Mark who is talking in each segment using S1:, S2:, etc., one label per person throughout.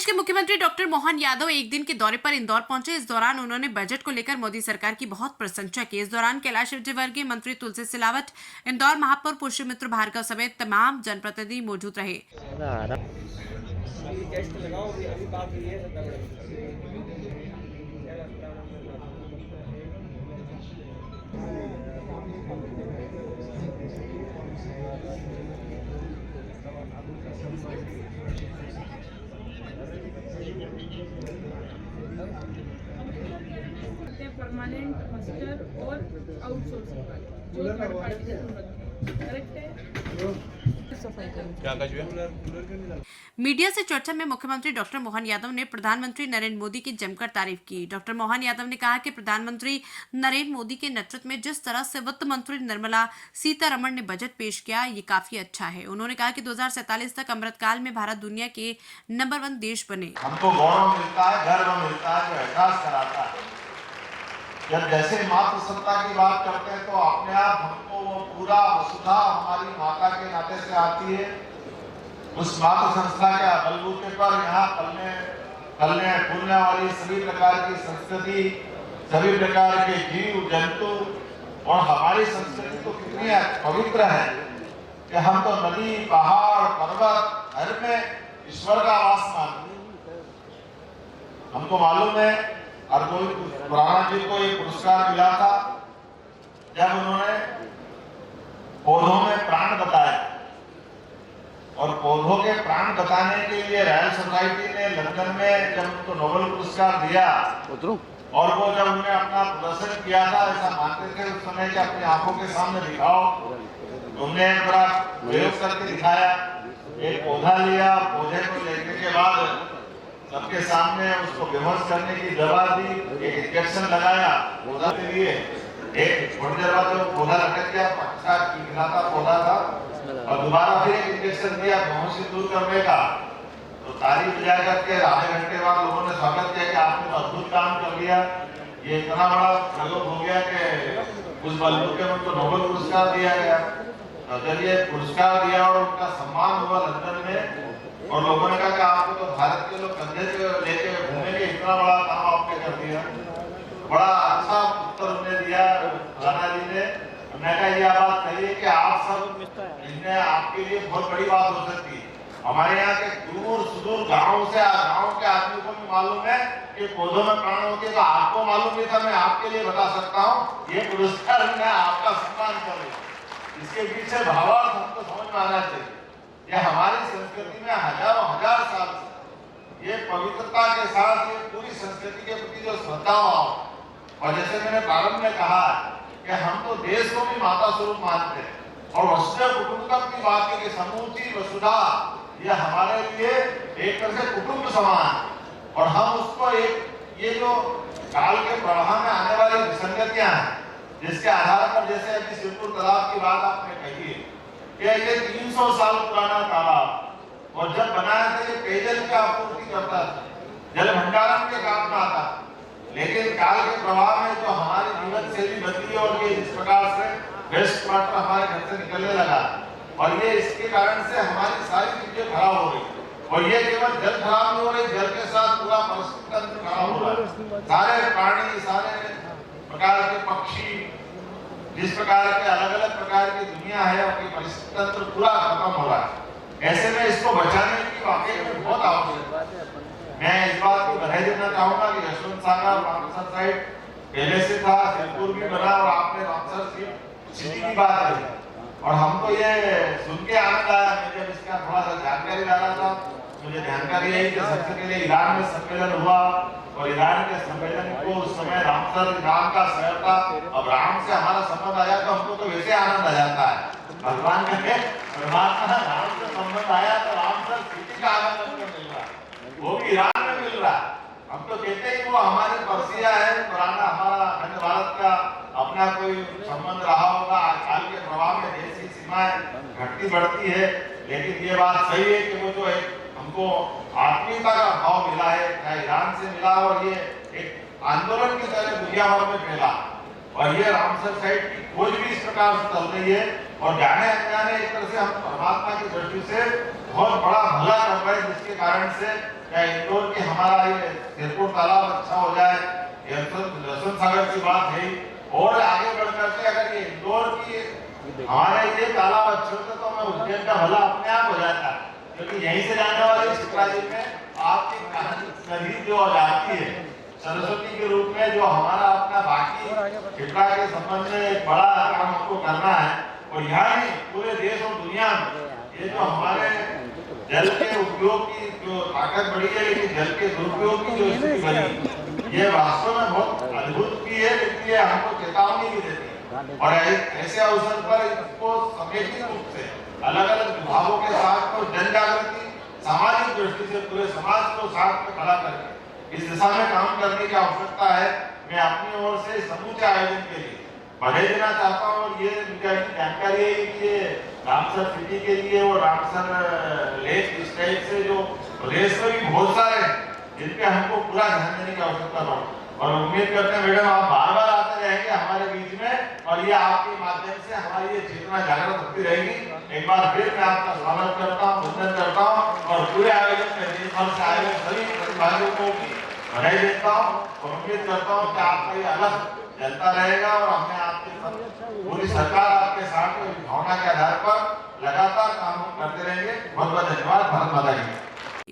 S1: प्रदेश के मुख्यमंत्री डॉक्टर मोहन यादव एक दिन के दौरे पर इंदौर पहुंचे। इस दौरान उन्होंने बजट को लेकर मोदी सरकार की बहुत प्रशंसा की। इस दौरान कैलाश विजयवर्गीय, मंत्री तुलसी सिलावट, इंदौर महापौर पुष्यमित्र भार्गव समेत तमाम जनप्रतिनिधि मौजूद रहे।
S2: परमानेंट मास्टर और आउटसोर्सिंग वाले जो थर्ड पार्टी की जरूरत है, करेक्ट है।
S1: मीडिया से चर्चा में मुख्यमंत्री डॉक्टर मोहन यादव ने प्रधानमंत्री नरेंद्र मोदी की जमकर तारीफ की। डॉक्टर मोहन यादव ने कहा कि प्रधानमंत्री नरेंद्र मोदी के नेतृत्व में जिस तरह से वित्त मंत्री निर्मला सीतारमण ने बजट पेश किया, ये काफी अच्छा है। उन्होंने कहा कि 2047 तक अमृतकाल में भारत दुनिया के नंबर 1 देश बने।
S3: हमको गौरव मिलता है, गर्व मिलता है, जो एहसास कराता है। जब जैसे मातृसत्ता की बात करते हैं तो अपने आप हमको वो पूरा वसुधा हमारी माता के नाते से आती है। उस मातृ संस्था के बलबूते पर यहाँ पलने फूलने वाली सभी प्रकार की संस्कृति, सभी प्रकार के जीव जंतु, और हमारी संस्कृति तो कितनी पवित्र है कि हम तो नदी, पहाड़, पर्वत हर में ईश्वर का वास मानते हैं। हमको मालूम है, और कोई पुराना जी को एक पुरस्कार मिला था जब उन्होंने पौधों में प्राण बताया, और पौधों के प्राण बताने के लिए रॉयल सोसाइटी ने लंदन में जब उनको नोबेल पुरस्कार दिया, और वो जब उन्होंने अपना प्रदर्शन किया था, ऐसा मानते थे उस समय कि अपनी आंखों के सामने दिखाओ, तो उन्होंने बड़ा प्रयोग करके दिखाया। एक पौधा लिया, पौधे को लेने के बाद सबके सामने उसको बेहोश करने की दवा दी, एक इंजेक्शन लगाया पौधा के लिए। एक थोड़ी देर बाद जब पौधा लटक गया, अच्छा खिलाता पौधा था, और दोबारा फिर एक इंजेक्शन दिया बेहोशी दूर करने का। तो तारीफ जा करके आधे घंटे बाद लोगों ने स्वागत किया कि आपने तो अद्भुत काम कर लिया, ये इतना बड़ा प्रयोग हो गया कि उस बलबूते में उनको नोबेल पुरस्कार दिया गया। जब ये पुरस्कार दिया और उनका सम्मान हुआ लंदन में, और लोगों ने कहा कि आपको तो भारत के लोग कंधे पे लेके घूमेंगे, इतना बड़ा काम आपने कर दिया। बड़ा अच्छा उत्तर उन्हें दिया राणा जी ने। मैं कहा ये बात कही है कि आप सब इसमें आपके लिए बहुत बड़ी बात हो सकती है। हमारे यहाँ के दूर सुदूर गाँव के आदमी को भी मालूम है कि पौधों में प्राण होते, तो आपको मालूम नहीं था, मैं आपके लिए बता सकता हूँ। ये पुरस्कार मैं आपका सम्मान कर रही हूँ। इसके पीछे भावार्थ हमको समझ में आना चाहिए। ये हमारी संस्कृति में हजारों हजार साल से ये पवित्रता के साथ ये पूरी संस्कृति के प्रति जो श्रद्धा, और जैसे मैंने प्रारंभ में कहा कि हम तो देश को भी माता स्वरूप मानते हैं, और वसुधैव कुटुंबकम की बात है कि समूची वसुधा ये हमारे लिए एक तरह से कुटुंब समान, और हम उसको एक ये जो काल के प्रवाह में आने वाली विसंगतियां हैं, जिसके आधार पर जैसे अभी सिरपुर तालाब की बात आपने कही है कि ये 300 साल पुराना तालाब, और जब बनाया था ये पेयजल की आपूर्ति करता था, जल भंडारण के काम में आता। लेकिन काल के प्रवाह में जो हमारी जीवन शैली बदली, और ये इस प्रकार से वेस्ट वाटर हमारे घर से निकलने लगा, और ये इसके कारण से हमारी सारी चीजें खराब हो गई। और ये केवल जल खराब नहीं हो रही, जल के साथ पूरा परिस्थिति तंत्र खराब हो रहा है। सारे प्राणी, सारे प्रकार के पक्षी, जिस प्रकार के अलग अलग प्रकार की दुनिया है, उनकी परिस्थिति तंत्र पूरा खत्म हो रहा है। ऐसे में इसको बचाने की वाकई में बहुत आवश्यकता है। मैं इस बात को बधाई देना चाहूंगा कि यशवंत सागर रामसर साइड पहले से था, सिरपुर भी बना, और आपने रामसर सिटी की बात करी, और हमको ये सुन के आनंद आया। मैं जब इसका थोड़ा सा जानकारी ला रहा था, मुझे जानकारी आई कि सबसे पहले ईरान में सम्मेलन हुआ, और ईरान के सम्मेलन को उस समय रामसर ईरान का शहर था। अब राम से हमारा संबंध आया तो हमको तो वैसे आनंद आ जाता है। भगवान के परमात्मा राम से संबंध आया तो रामसर सिटी का आनंद हमको मिल रहा, वो भी ईरान में मिल रहा। हम तो कहते ही वो हमारे परसिया है, पुराना हमारा अखंड भारत का अपना कोई संबंध रहा होगा। आजकल के प्रभाव में देश की सीमाएं घटती बढ़ती है, लेकिन ये बात सही है कि वो जो एक हमको आत्मीयता का भाव मिला है, चाहे ईरान से मिला, और ये एक आंदोलन की तरह दुनिया भर में फैला, और ये रामसर साइट की खोज भी इस प्रकार से चल रही है, और जाने अनजाने एक तरह से हम परमात्मा की दृष्टि से बहुत बड़ा भला कर रहे हैं, जिसके कारण से या इंदौर की हमारा ये तिरपुर तालाब अच्छा हो जाए, यशवंत सागर की बात है, और आगे बढ़ करके अगर ये इंदौर की हमारे ये तालाब अच्छे होते तो मैं उज्जैन का भला अपने आप हो जाता, क्योंकि यहीं से जाने वाली शिप्रा जी में आपकी नदी जो जाती है सरस्वती के रूप में, जो हमारा अपना बाकी शिप्रा के संबंध में एक बड़ा काम हमको करना है, और यहाँ नहीं पूरे देश और दुनिया में ये जो हमारे जल के उपयोग की जो ताकत बढ़ी है, लेकिन जल के दुरुपयोग की जो स्थिति बनी, ये वास्तव में बहुत अद्भुत की है, लेकिन ये हमको चेतावनी भी देती है। और ऐसे अवसर पर इसको समेकित रूप से अलग अलग विभागों के साथ तो जन जागृति सामाजिक दृष्टि से पूरे समाज को साथ में खड़ा करके इस दिशा में काम करने की आवश्यकता है। मैं अपनी ओर से समूचे आयोजन के लिए बधाई देना चाहता हूँ, और ये मुझे जानकारी है कि ये रामसर सिटी के लिए और रामसर लेक इस टाइप से जो प्रदेश में भी बहुत सारे हैं जिन पे हमको पूरा ध्यान देने की आवश्यकता है, और उम्मीद करते हैं मैडम आप बार बार आते रहेंगे हमारे बीच में, और ये आपके माध्यम से हमारी ये चेतना जागृत होती रहेगी। एक बार फिर मैं आपका स्वागत करता हूँ, वंदन करता हूँ, और पूरे आयोजन में देश भर से आए हुए सभी प्रतिभागियों को भी बधाई देता हूँ, और उम्मीद करता हूँ कि आपका ये अलग जनता रहेगा, और हमें आपके पूरी सरकार आपके साथ भावना के आधार पर लगातार काम करते रहेंगे। बहुत बहुत धन्यवाद। भारत माता की।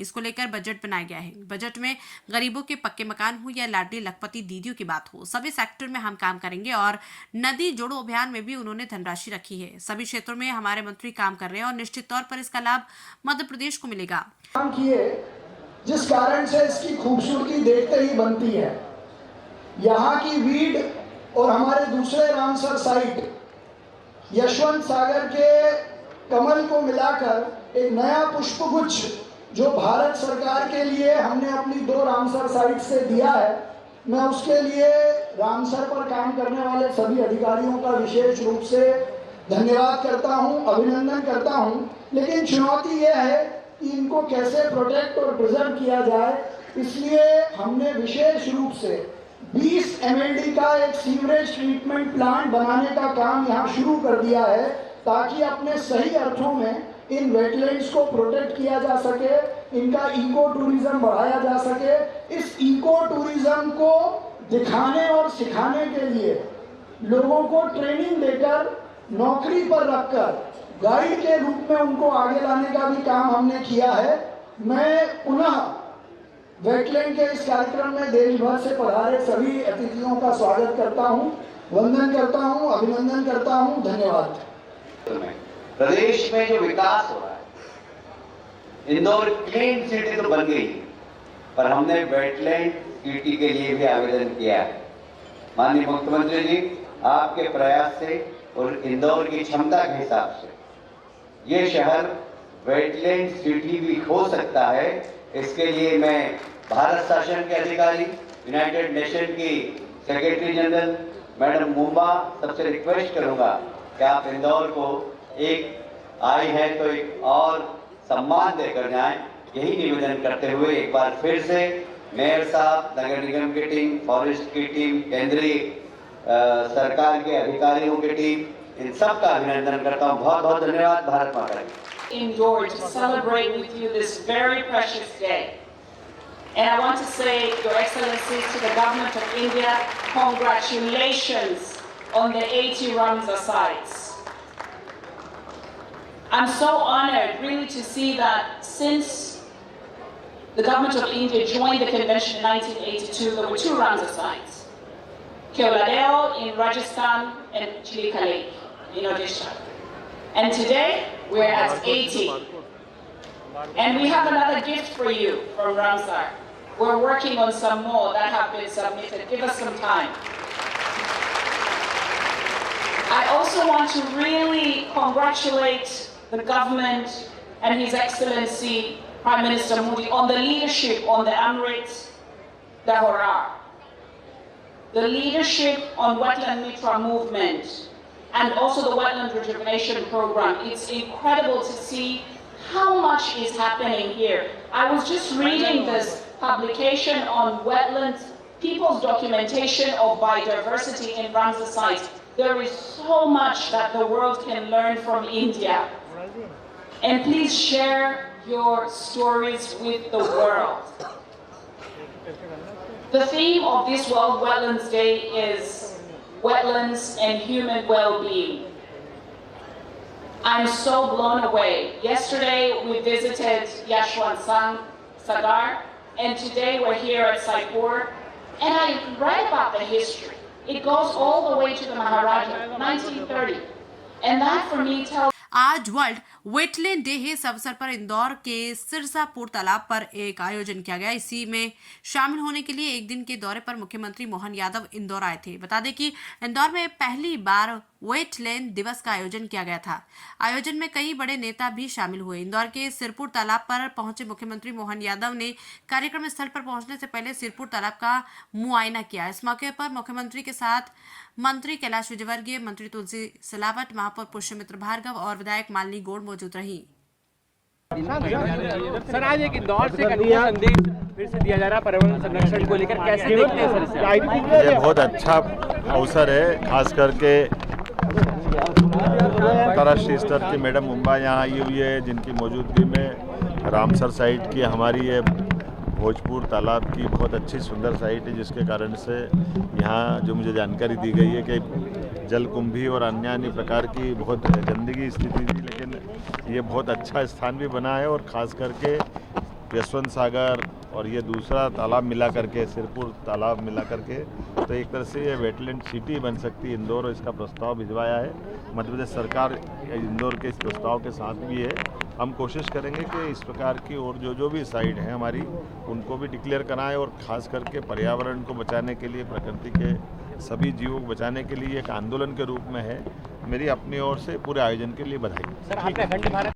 S1: इसको लेकर बजट बनाया गया है। बजट में गरीबों के पक्के मकान हो या लाडली लखपति दीदियों की बात हो, सभी सेक्टर में हम काम करेंगे, और नदी जोड़ो अभियान में भी उन्होंने धनराशि रखी है। सभी क्षेत्रों में हमारे मंत्री काम कर रहे हैं और निश्चित तौर पर इसका लाभ मध्य प्रदेश को मिलेगा।
S4: काम किए जिस कारण से इसकी खूबसूरती देखते ही बनती है। यहाँ की वीड और हमारे दूसरे रामसर साइट यशवंत सागर के कमल को मिलाकर एक नया पुष्पगुच्छ जो भारत सरकार के लिए हमने अपनी 2 रामसर साइट से दिया है, मैं उसके लिए रामसर पर काम करने वाले सभी अधिकारियों का विशेष रूप से धन्यवाद करता हूं, अभिनंदन करता हूं। लेकिन चुनौती यह है कि इनको कैसे प्रोटेक्ट और प्रिजर्व किया जाए, इसलिए हमने विशेष रूप से 20 MLD का एक सीवरेज ट्रीटमेंट प्लांट बनाने का काम यहाँ शुरू कर दिया है, ताकि अपने सही अर्थों में इन वेटलैंड्स को प्रोटेक्ट किया जा सके, इनका इको टूरिज्म बढ़ाया जा सके। इस इको टूरिज्म को दिखाने और सिखाने के लिए लोगों को ट्रेनिंग देकर नौकरी पर रखकर गाइड के रूप में उनको आगे लाने का भी काम हमने किया है। मैं पुनः वेटलैंड के इस कार्यक्रम में देश भर से पधारे सभी अतिथियों का स्वागत करता हूं, वंदन करता हूं, अभिनंदन करता हूं। धन्यवाद।
S5: प्रदेश में जो विकास हो रहा है, इंदौर क्लीन सिटी तो बन गई, पर हमने वेटलैंड सिटी के लिए भी आवेदन किया है। माननीय मुख्यमंत्री जी, आपके प्रयास से और इंदौर की क्षमता के हिसाब से ये शहर वेटलैंड सिटी भी हो सकता है। इसके लिए मैं भारत शासन के अधिकारी, यूनाइटेड नेशन की सेक्रेटरी जनरल मैडम मुंबा सबसे रिक्वेस्ट करूंगा कि आप इंदौर को एक आई है तो एक और सम्मान देकर जाएं। यही निवेदन करते हुए एक बार फिर से मेयर साहब, नगर निगम की टीम, फॉरेस्ट की टीम, केंद्रीय सरकार के अधिकारियों की टीम, इन सब का अभिनंदन करता हूँ। बहुत बहुत धन्यवाद। भारत माता की।
S6: Indore to celebrate with you this very precious day. And I want to say, Your Excellencies, to the Government of India, congratulations on the 80 Ramsar sites. I'm so honored really to see that since the Government of India joined the convention in 1982, there were 2 Ramsar sites. Keoladeo in Rajasthan and Chilika Lake in Odisha. And today, we're at 80. And we have another gift for you from Ramsar. We're working on some more that have been submitted. Give us some time. I also want to really congratulate the government and His Excellency Prime Minister Modi on the leadership on the Amrit Dahorar, the leadership on wetland mitra movement, and also the wetland rejuvenation program. It's incredible to see how much is happening here. I was just reading this publication on wetlands, people's documentation of biodiversity in Ramsar sites. There is so much that the world can learn from India. And please share your stories with the world. The theme of this World Wetlands Day is wetlands and human well-being. I'm so blown away. Yesterday we visited Yashwant Sagar, and today we're here at Saipur, and I read about the history. It goes all the way to the Maharaja, 1930, and that for me tells
S1: आज world wetland day है। इस अवसर पर इंदौर के सिरसापुर तालाब पर एक आयोजन किया गया। इसी में शामिल होने के लिए एक दिन के दौरे पर मुख्यमंत्री मोहन यादव इंदौर आए थे। बता दें कि इंदौर में पहली बार वेटलैंड दिवस का आयोजन किया गया था। आयोजन में कई बड़े नेता भी शामिल हुए। इंदौर के सिरपुर तालाब पर पहुंचे मुख्यमंत्री मोहन यादव ने कार्यक्रम स्थल पर पहुंचने से पहले सिरपुर तालाब का मुआयना किया। इस मौके पर मुख्यमंत्री के साथ मंत्री कैलाश विजयवर्गीय, मंत्री तुलसी सिलावट, महापौर पुष्यमित्र भार्गव और विधायक मालिनी गौड़ मौजूद रही।
S7: सर, आज एक इंदौर से अनूठा संदेश फिर से दिया जा रहा है पर्यावरण संरक्षण को लेकर, कैसे देखते हैं सर इसे?
S8: ये बहुत अच्छा अवसर है, खास करके अंतर्राष्ट्रीय स्तर की मैडम मुंबई यहाँ आई हुई है, जिनकी मौजूदगी में रामसर साइट की हमारी ये भोजपुर तालाब की बहुत अच्छी सुंदर साइट है, जिसके कारण से यहाँ जो मुझे जानकारी दी गई है कि जलकुंभी और अन्य प्रकार की बहुत गंदगी स्थिति थी, लेकिन ये बहुत अच्छा स्थान भी बना है। और ख़ास करके यशवंत सागर और ये दूसरा तालाब मिला करके, सिरपुर तालाब मिला करके, तो एक तरह से ये वेटलैंड सिटी बन सकती है इंदौर। इसका प्रस्ताव भिजवाया है मध्य प्रदेश सरकार, इंदौर के इस प्रस्ताव के साथ भी है। हम कोशिश करेंगे कि इस प्रकार की और जो भी साइट है हमारी, उनको भी डिक्लेयर कराएं, और ख़ास करके पर्यावरण को बचाने के लिए, प्रकृति के सभी जीवों को बचाने के लिए एक आंदोलन के रूप में है। मेरी अपनी ओर से पूरे आयोजन के लिए बधाई।
S7: सर, आपने अखंड भारत